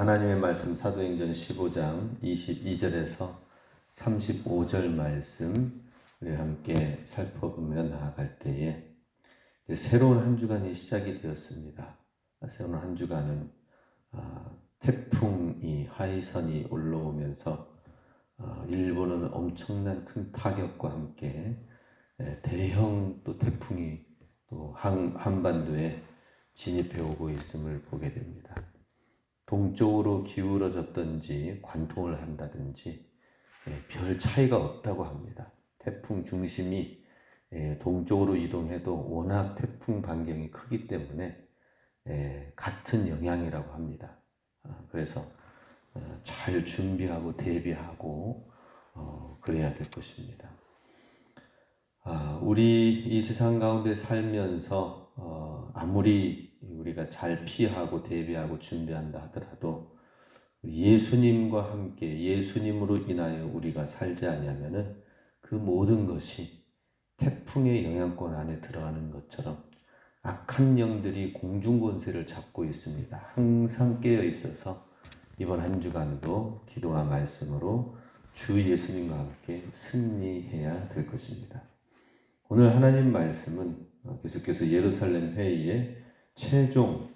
하나님의 말씀 사도행전 15장 22절에서 35절 말씀 우리 함께 살펴보며 나아갈 때에 새로운 한 주간이 시작이 되었습니다. 새로운 한 주간은 태풍이 하이선이 올라오면서 일본은 엄청난 큰 타격과 함께 대형 또 태풍이 또 한반도에 진입해 오고 있음을 보게 됩니다. 동쪽으로 기울어졌든지 관통을 한다든지 별 차이가 없다고 합니다. 태풍 중심이 동쪽으로 이동해도 워낙 태풍 반경이 크기 때문에 같은 영향이라고 합니다. 그래서 잘 준비하고 대비하고 그래야 될 것입니다. 우리 이 세상 가운데 살면서 아무리 우리가 잘 피하고 대비하고 준비한다 하더라도 예수님과 함께 예수님으로 인하여 우리가 살지 아니하면은 그 모든 것이 태풍의 영향권 안에 들어가는 것처럼 악한 영들이 공중권세를 잡고 있습니다. 항상 깨어 있어서 이번 한 주간도 기도와 말씀으로 주 예수님과 함께 승리해야 될 것입니다. 오늘 하나님 말씀은 계속해서 예루살렘 회의의 최종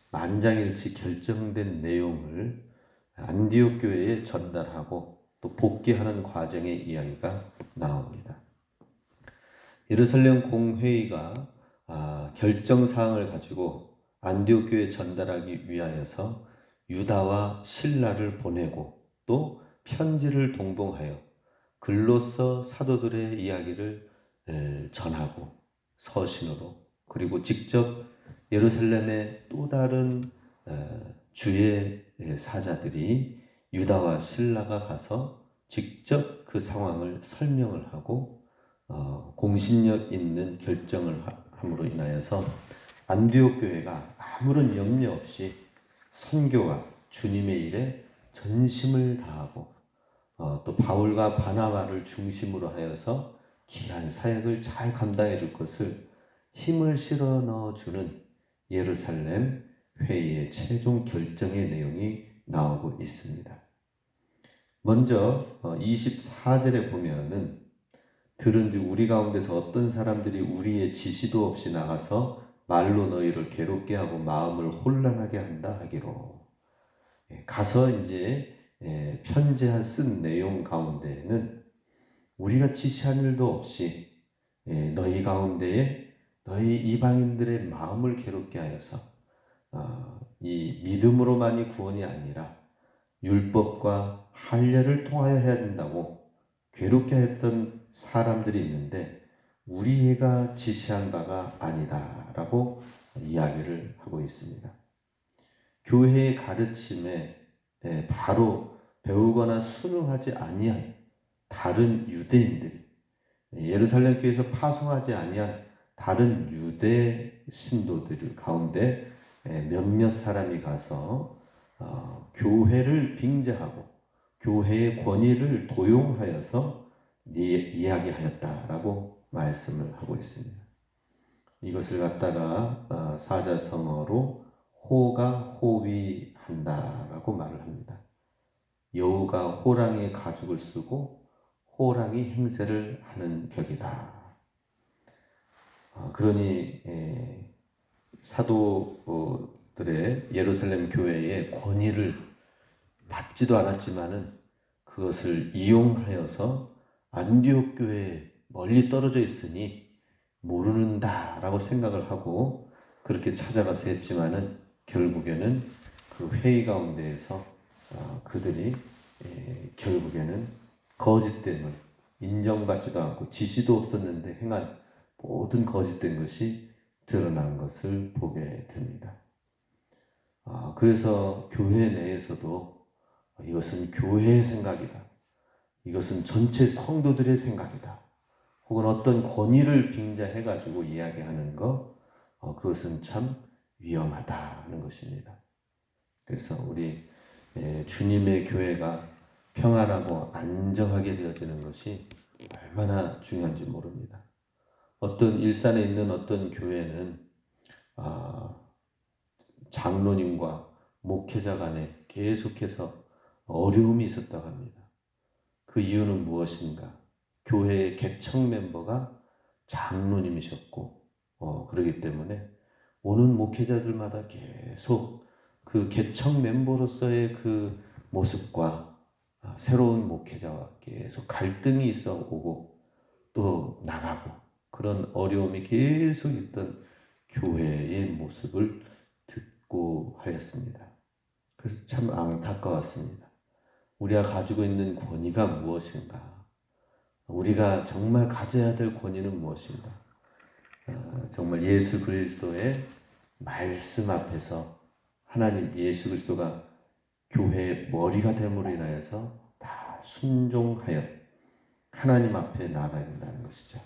만장일치 결정된 내용을 안디옥 교회에 전달하고 또 복귀하는 과정의 이야기가 나옵니다. 예루살렘 공회의가 결정사항을 가지고 안디옥 교회에 전달하기 위하여서 유다와 실라를 보내고 또 편지를 동봉하여 글로써 사도들의 이야기를 전하고 서신으로 그리고 직접 예루살렘의 또 다른 주의 사자들이 유다와 실라가 가서 직접 그 상황을 설명을 하고 공신력 있는 결정을 함으로 인하여서 안디옥 교회가 아무런 염려 없이 선교와 주님의 일에 전심을 다하고 또 바울과 바나바를 중심으로 하여서 귀한 사역을 잘 감당해 줄 것을 힘을 실어 넣어주는 예루살렘 회의의 최종 결정의 내용이 나오고 있습니다. 먼저 24절에 보면은 들은즉 우리 가운데서 어떤 사람들이 우리의 지시도 없이 나가서 말로 너희를 괴롭게 하고 마음을 혼란하게 한다 하기로. 가서 이제 편지한 쓴 내용 가운데에는 우리가 지시한 일도 없이 너희 가운데에 너희 이방인들의 마음을 괴롭게 하여서 이 믿음으로만이 구원이 아니라 율법과 할례를 통하여 해야 된다고 괴롭게 했던 사람들이 있는데 우리가 지시한 바가 아니다라고 이야기를 하고 있습니다. 교회의 가르침에 바로 배우거나 순응하지 아니한 다른 유대인들이 예루살렘 교회에서 파송하지 아니한 다른 유대 신도들 가운데 몇몇 사람이 가서 교회를 빙자하고 교회의 권위를 도용하여서 이야기하였다라고 말씀을 하고 있습니다. 이것을 갖다가 사자성어로 호가 호위한다라고 말을 합니다. 여우가 호랑이의 가죽을 쓰고 호랑이 행세를 하는 격이다. 그러니 사도들의 예루살렘 교회의 권위를 받지도 않았지만은 그것을 이용하여서 안디옥 교회에 멀리 떨어져 있으니 모르는다라고 생각을 하고 그렇게 찾아가서 했지만은 결국에는 그 회의 가운데에서 그들이 결국에는 거짓됨을 인정받지도 않고 지시도 없었는데 행한 모든 거짓된 것이 드러난 것을 보게 됩니다. 그래서 교회 내에서도 이것은 교회의 생각이다. 이것은 전체 성도들의 생각이다. 혹은 어떤 권위를 빙자해가지고 이야기하는 것, 그것은 참 위험하다는 것입니다. 그래서 우리 주님의 교회가 평안하고 안정하게 되어지는 것이 얼마나 중요한지 모릅니다. 어떤 일산에 있는 어떤 교회는 장로님과 목회자 간에 계속해서 어려움이 있었다고 합니다. 그 이유는 무엇인가? 교회의 개척 멤버가 장로님이셨고 그러기 때문에 오는 목회자들마다 계속 그 개척 멤버로서의 그 모습과 새로운 목회자와 계속 갈등이 있어 오고 또 나가고 그런 어려움이 계속 있던 교회의 모습을 듣고 하였습니다. 그래서 참 안타까웠습니다. 우리가 가지고 있는 권위가 무엇인가? 우리가 정말 가져야 될 권위는 무엇인가? 정말 예수 그리스도의 말씀 앞에서 하나님 예수 그리스도가 교회의 머리가 됨으로 인하여서 다 순종하여 하나님 앞에 나아가야 된다는 것이죠.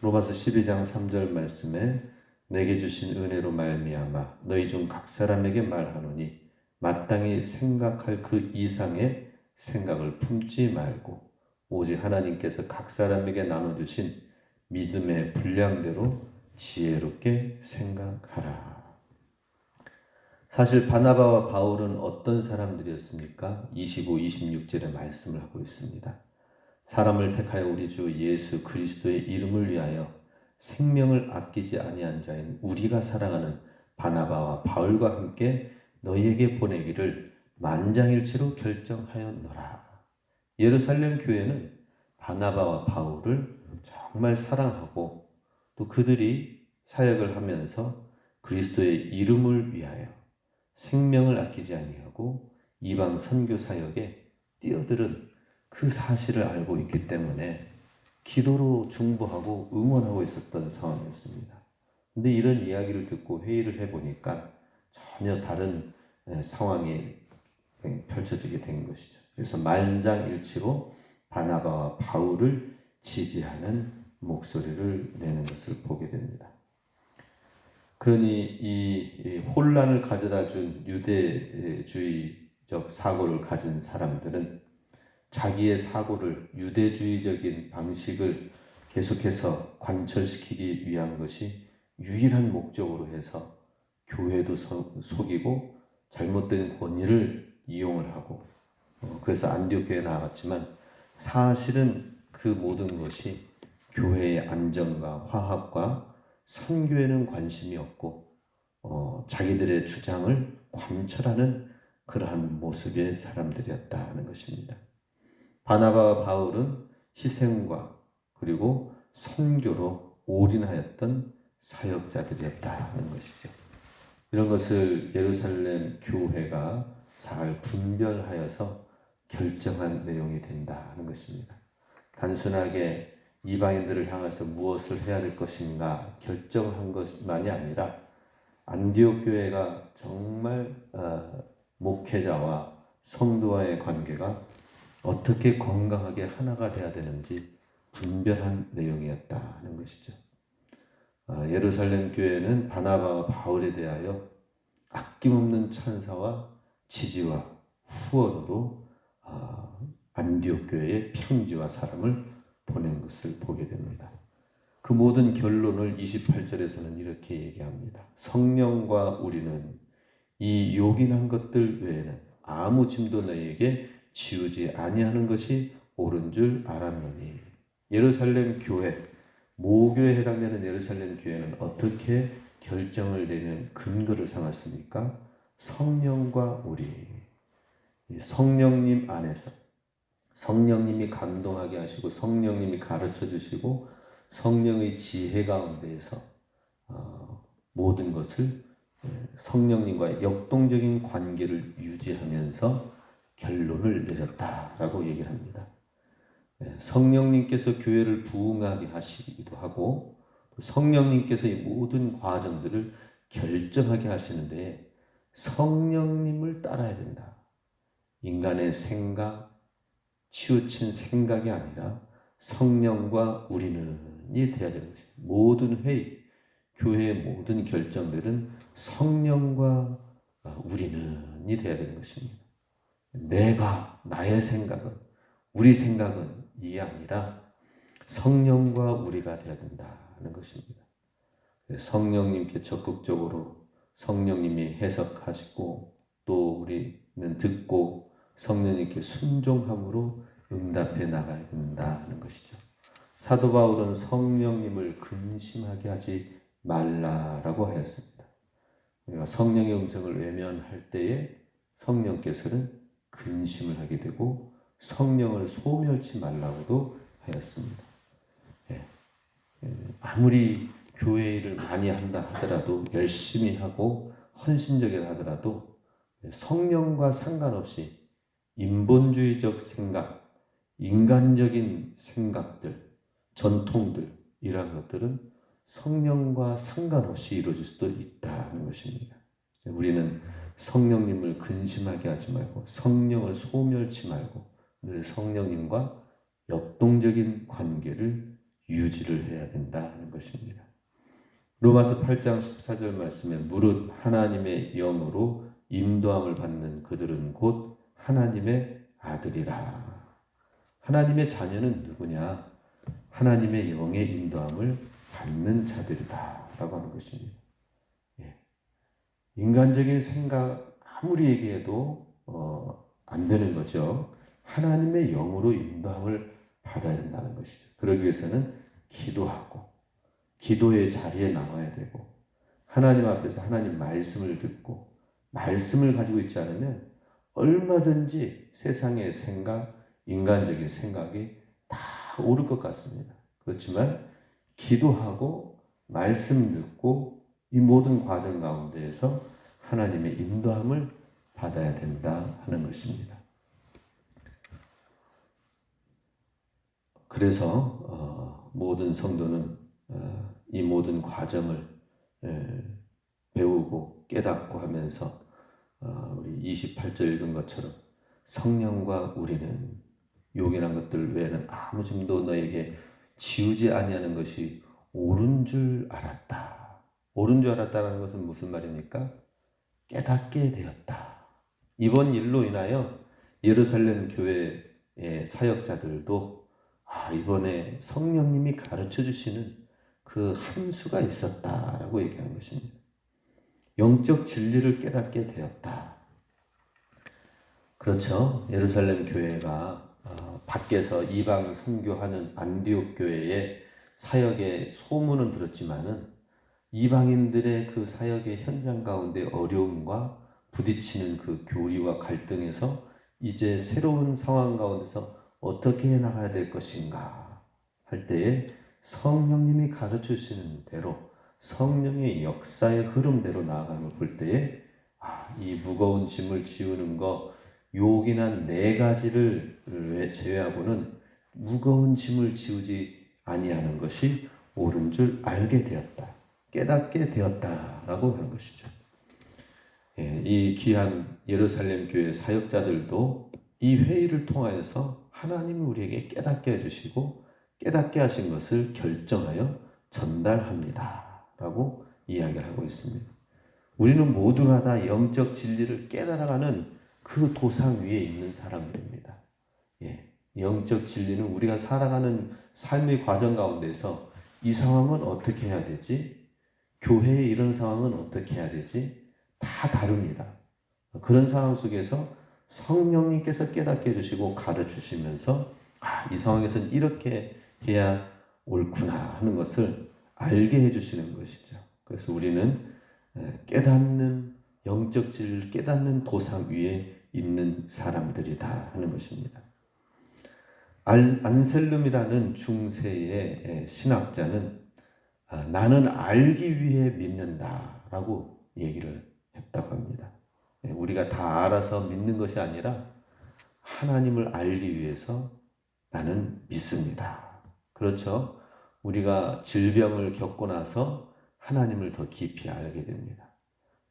로마서 12장 3절 말씀에 내게 주신 은혜로 말미암아 너희 중 각 사람에게 말하노니 마땅히 생각할 그 이상의 생각을 품지 말고 오직 하나님께서 각 사람에게 나눠주신 믿음의 분량대로 지혜롭게 생각하라. 사실 바나바와 바울은 어떤 사람들이었습니까? 25, 26절의 말씀을 하고 있습니다. 사람을 택하여 우리 주 예수 그리스도의 이름을 위하여 생명을 아끼지 아니한 자인 우리가 사랑하는 바나바와 바울과 함께 너희에게 보내기를 만장일치로 결정하였노라. 예루살렘 교회는 바나바와 바울을 정말 사랑하고 또 그들이 사역을 하면서 그리스도의 이름을 위하여 생명을 아끼지 아니하고 이방 선교 사역에 뛰어들은 그 사실을 알고 있기 때문에 기도로 중보하고 응원하고 있었던 상황이었습니다. 근데 이런 이야기를 듣고 회의를 해보니까 전혀 다른 상황이 펼쳐지게 된 것이죠. 그래서 만장일치로 바나바와 바울을 지지하는 목소리를 내는 것을 보게 됩니다. 그러니 이 혼란을 가져다 준 유대주의적 사고를 가진 사람들은 자기의 사고를 유대주의적인 방식을 계속해서 관철시키기 위한 것이 유일한 목적으로 해서 교회도 속이고 잘못된 권위를 이용을 하고 그래서 안디옥 교회에 나아갔지만 사실은 그 모든 것이 교회의 안정과 화합과 선교에는 관심이 없고 자기들의 주장을 관철하는 그러한 모습의 사람들이었다는 것입니다. 바나바와 바울은 희생과 그리고 선교로 올인하였던 사역자들이었다는 것이죠. 이런 것을 예루살렘 교회가 잘 분별하여서 결정한 내용이 된다는 것입니다. 단순하게 이방인들을 향해서 무엇을 해야 될 것인가 결정한 것만이 아니라 안디옥 교회가 정말 목회자와 성도와의 관계가 어떻게 건강하게 하나가 되어야 되는지 분별한 내용이었다는 것이죠. 예루살렘 교회는 바나바와 바울에 대하여 아낌없는 찬사와 지지와 후원으로 안디옥 교회에 편지와 사람을 보낸 것을 보게 됩니다. 그 모든 결론을 28절에서는 이렇게 얘기합니다. 성령과 우리는 이 요긴한 것들 외에는 아무 짐도 너희에게 지우지 아니하는 것이 옳은 줄 알았노니. 예루살렘 교회, 모교에 해당되는 예루살렘 교회는 어떻게 결정을 내는 근거를 삼았습니까? 성령과 우리, 성령님 안에서 성령님이 감동하게 하시고 성령님이 가르쳐 주시고 성령의 지혜 가운데에서 모든 것을 성령님과의 역동적인 관계를 유지하면서 결론을 내렸다라고 얘기를 합니다. 성령님께서 교회를 부흥하게 하시기도 하고 성령님께서 이 모든 과정들을 결정하게 하시는데 성령님을 따라야 된다. 인간의 생각, 치우친 생각이 아니라 성령과 우리는이 되어야 되는 것입니다. 모든 회의, 교회의 모든 결정들은 성령과 우리는이 되어야 되는 것입니다. 내가, 나의 생각은, 우리 생각은 이 아니라 성령과 우리가 되어야 된다는 것입니다. 성령님께 적극적으로 성령님이 해석하시고 듣고 성령님께 순종함으로 응답해 나가야 된다 하는 것이죠. 사도 바울은 성령님을 근심하게 하지 말라라고 하였습니다. 우리가 성령의 음성을 외면할 때에 성령께서는 근심을 하게 되고 성령을 소멸치 말라고도 하였습니다. 아무리 교회 일을 많이 한다 하더라도, 열심히 하고 헌신적이라 하더라도 성령과 상관없이 인본주의적 생각, 인간적인 생각들, 전통들, 이러한 것들은 성령과 상관없이 이루어질 수도 있다는 것입니다. 우리는 성령님을 근심하게 하지 말고 성령을 소멸치 말고 늘 성령님과 역동적인 관계를 유지를 해야 된다는 것입니다. 로마서 8장 14절 말씀에 무릇 하나님의 영으로 인도함을 받는 그들은 곧 하나님의 아들이라. 하나님의 자녀는 누구냐? 하나님의 영의 인도함을 받는 자들이다 라고 하는 것입니다. 인간적인 생각 아무리 얘기해도 안 되는 거죠. 하나님의 영으로 인도함을 받아야 된다는 것이죠. 그러기 위해서는 기도하고 기도의 자리에 나와야 되고 하나님 앞에서 하나님 말씀을 듣고 말씀을 가지고 있지 않으면 얼마든지 세상의 생각, 인간적인 생각이 다 옳을 것 같습니다. 그렇지만 기도하고 말씀 듣고 이 모든 과정 가운데에서 하나님의 인도함을 받아야 된다 하는 것입니다. 그래서 모든 성도는 이 모든 과정을 배우고 깨닫고 하면서 우리 28절 읽은 것처럼 성령과 우리는 용이란 것들 외에는 아무 짐도 너에게 지우지 아니하는 것이 옳은 줄 알았다. 옳은 줄 알았다는 것은 무슨 말입니까? 깨닫게 되었다. 이번 일로 인하여 예루살렘 교회의 사역자들도 이번에 성령님이 가르쳐 주시는 그 한 수가 있었다라고 얘기하는 것입니다. 영적 진리를 깨닫게 되었다. 그렇죠. 예루살렘 교회가 밖에서 이방 선교하는 안디옥 교회의 사역의 소문은 들었지만은 이방인들의 그 사역의 현장 가운데 어려움과 부딪히는 그 교리와 갈등에서 이제 새로운 상황 가운데서 어떻게 해나가야 될 것인가 할 때에 성령님이 가르치시는 대로 성령의 역사의 흐름대로 나아가는 걸 볼 때에 이 무거운 짐을 지우는 거 요긴한 4가지를 제외하고는 무거운 짐을 지우지 아니하는 것이 옳은 줄 알게 되었다. 깨닫게 되었다라고 하는 것이죠. 이 귀한 예루살렘 교회 사역자들도 이 회의를 통하여서 하나님이 우리에게 깨닫게 해주시고 깨닫게 하신 것을 결정하여 전달합니다 라고 이야기를 하고 있습니다. 우리는 모두가 다 영적 진리를 깨달아가는 그 도상 위에 있는 사람들입니다. 영적 진리는 우리가 살아가는 삶의 과정 가운데서 이 상황은 어떻게 해야 되지? 교회의 이런 상황은 어떻게 해야 되지? 다 다릅니다. 그런 상황 속에서 성령님께서 깨닫게 해주시고 가르치시면서 이 상황에서는 이렇게 해야 옳구나 하는 것을 알게 해주시는 것이죠. 그래서 우리는 깨닫는 영적 진리를 깨닫는 도상 위에 있는 사람들이다 하는 것입니다. 안셀름이라는 중세의 신학자는 나는 알기 위해 믿는다라고 얘기를 했다고 합니다. 우리가 다 알아서 믿는 것이 아니라 하나님을 알기 위해서 나는 믿습니다. 그렇죠? 우리가 질병을 겪고 나서 하나님을 더 깊이 알게 됩니다.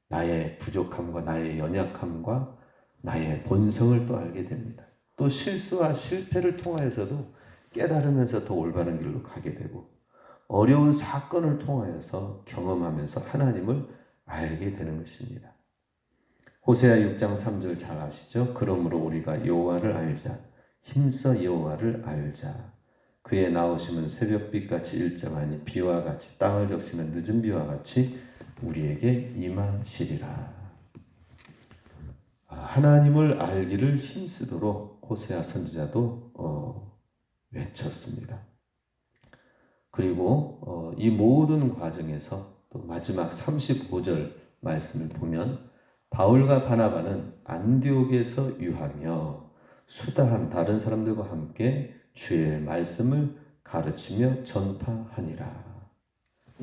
나의 부족함과 나의 연약함과 나의 본성을 또 알게 됩니다. 또 실수와 실패를 통하여서도 깨달으면서 더 올바른 길로 가게 되고 어려운 사건을 통하여서 경험하면서 하나님을 알게 되는 것입니다. 호세아 6장 3절 잘 아시죠? 그러므로 우리가 여호와를 알자. 힘써 여호와를 알자. 그의 나오심은 새벽빛같이 일정하니 비와 같이 땅을 적시는 늦은 비와 같이 우리에게 임하시리라. 하나님을 알기를 힘쓰도록 호세아 선지자도 외쳤습니다. 그리고 이 모든 과정에서 또 마지막 35절 말씀을 보면 바울과 바나바는 안디옥에서 유하며 수다한 다른 사람들과 함께 주의 말씀을 가르치며 전파하니라.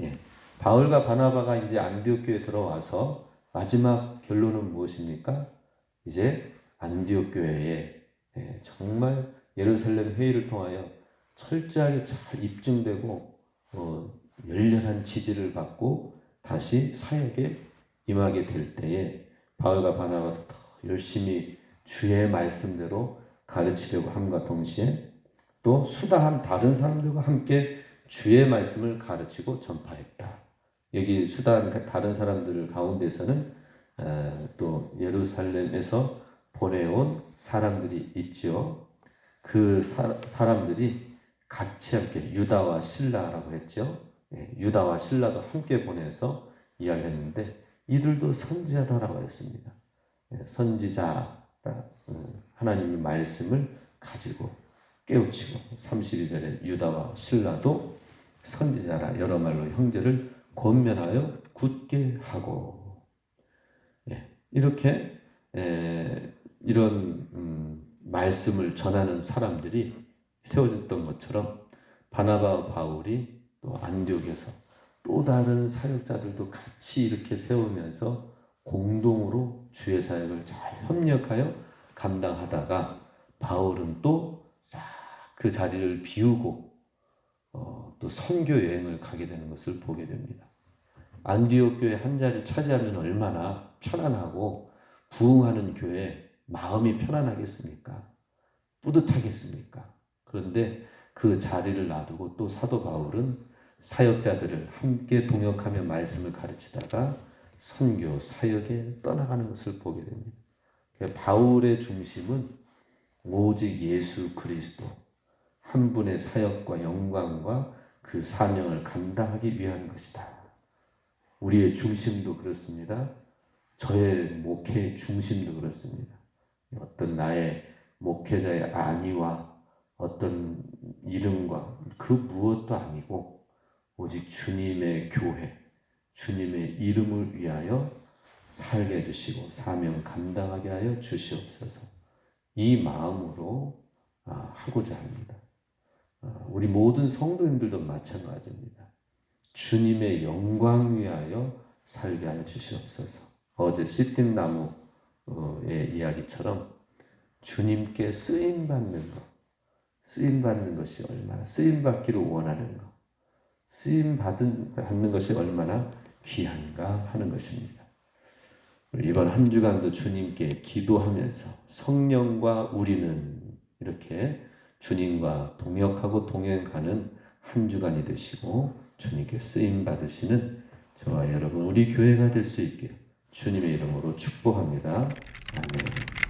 예, 바울과 바나바가 이제 안디옥 교회에 들어와서 마지막 결론은 무엇입니까? 이제 안디옥 교회에 정말 예루살렘 회의를 통하여 철저하게 잘 입증되고 열렬한 지지를 받고 다시 사역에 임하게 될 때에 바울과 바나바가 더 열심히 주의 말씀대로 가르치려고 함과 동시에 또 수다한 다른 사람들과 함께 주의 말씀을 가르치고 전파했다. 여기 수다한 다른 사람들 가운데서는 또 예루살렘에서 보내온 사람들이 있죠. 그 사람들이 같이 함께 유다와 실라라고 했죠. 유다와 실라도 함께 보내서 이야기했는데 이들도 선지자다라고 했습니다. 선지자, 하나님의 말씀을 가지고 깨우치고 32절에 유다와 실라도 선지자라 여러 말로 형제를 권면하여 굳게 하고 이렇게 이런 말씀을 전하는 사람들이 세워졌던 것처럼 바나바와 바울이 또 안디옥에서 또 다른 사역자들도 같이 이렇게 세우면서 공동으로 주의 사역을 잘 협력하여 감당하다가 바울은 또 싹 그 자리를 비우고 또 선교 여행을 가게 되는 것을 보게 됩니다. 안디옥 교회 한 자리 차지하면 얼마나 편안하고 부흥하는 교회 마음이 편안하겠습니까? 뿌듯하겠습니까? 그런데 그 자리를 놔두고 또 사도 바울은 사역자들을 함께 동역하며 말씀을 가르치다가 선교 사역에 떠나가는 것을 보게 됩니다. 바울의 중심은 오직 예수 그리스도 한 분의 사역과 영광과 그 사명을 감당하기 위한 것이다. 우리의 중심도 그렇습니다. 저의 목회의 중심도 그렇습니다. 어떤 나의 목회자의 안위와 어떤 이름과 그 무엇도 아니고 오직 주님의 교회, 주님의 이름을 위하여 살게 해주시고 사명 감당하게 하여 주시옵소서. 이 마음으로 하고자 합니다. 우리 모든 성도님들도 마찬가지입니다. 주님의 영광 위하여 살게 하여 주시옵소서. 어제 씨팀나무의 이야기처럼 주님께 쓰임받는 것, 쓰임받는 것이 얼마나, 쓰임받기를 원하는 것, 쓰임받는 것이 얼마나 귀한가 하는 것입니다. 이번 한 주간도 주님께 기도하면서 성령과 우리는 이렇게 주님과 동역하고 동행하는 한 주간이 되시고 주님께 쓰임받으시는 저와 여러분 우리 교회가 될 수 있게 주님의 이름으로 축복합니다. 아멘.